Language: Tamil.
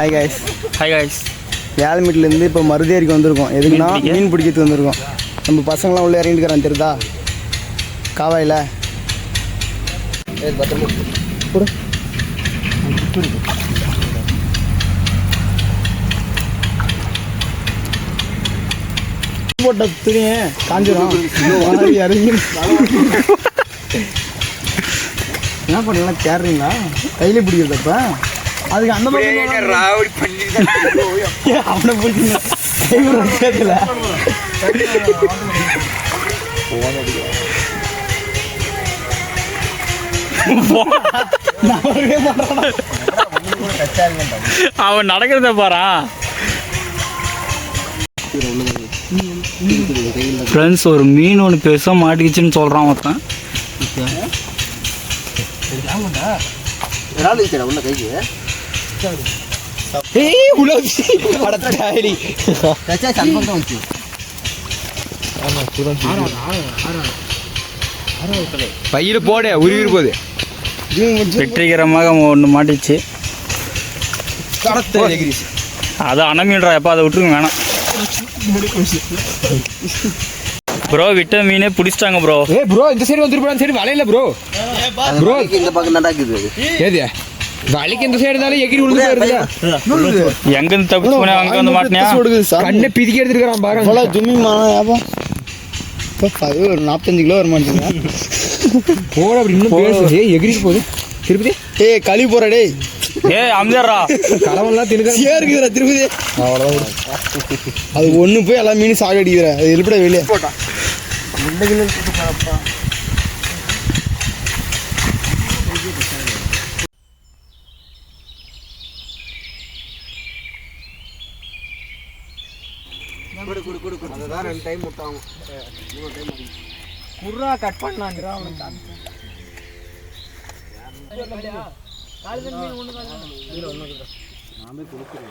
Hi guys. Hi guys. வேலமீட்லேருந்து இப்போ மருதேரிக்கு வந்திருக்கோம். எதுக்குன்னா மீன் பிடிக்கிறதுக்கு வந்திருக்கோம். நம்ம பசங்களாம் உள்ளே இறங்கிட்டுக்கிறான் தெரியுதா காவாயில். போட்ட துணியை காஞ்சிடும் இறங்கி என்ன பண்ணலாம் தேடுறீங்களா கையில பிடிக்கிறதப்ப அதுக்கு அந்த மாதிரி அவனை பிடிச்சிங்க அவன் நடக்கிறத பாரா. ஃப்ரெண்ட்ஸ் ஒரு மீன் ஒன்று பெருசாக மாட்டிக்கிச்சுன்னு சொல்கிறான் ஒருத்தன். பையில போட உருவிரு போகுது. வெற்றிகரமாக ஒன்று மாட்டிச்சு. அது அணமீன்றா எப்போ அதை விட்டுருங்க வேணாம் ப்ரோ. விட்ட மீனே பிடிச்சிட்டாங்க ப்ரோ. ப்ரோ இந்த சைடு வந்துருப்பான். சரி வலையில ப்ரோ. ப்ரோ இந்த பக்கம் நடக்குது. ஏது வலிக்கு இந்த சைடு இருந்தாலும் எகிரி விழுந்து எங்கேருந்து தப்பிச்சு போனேன் அங்கே வந்து மாட்டினியா கண்ணை பிதிக்க எடுத்துருக்கான் பாருங்க. ஜும்மிமானம் ஒரு 45 கிலோ வர மாட்டேங்க போட அப்படி இன்னும் பேசு. எகிரிட்டு போகுது திருப்பதி. கழி போற டேய். அம்ஜர்ரா கடவுள்லாம் தின்னு இருக்குதுடா திருப்பதி. அவ்வளோதான். அது ஒன்று போய் எல்லா மீனும் சாக அடிக்கிற. அது எழுப்பட வெளியே போட்டான். அதுதான் 2 டைம் விட்டாகும். 3 டைம் குர்ரா கட் பண்ணலான்றா அவனுக்கு. நாமே கொடுக்குறேன்.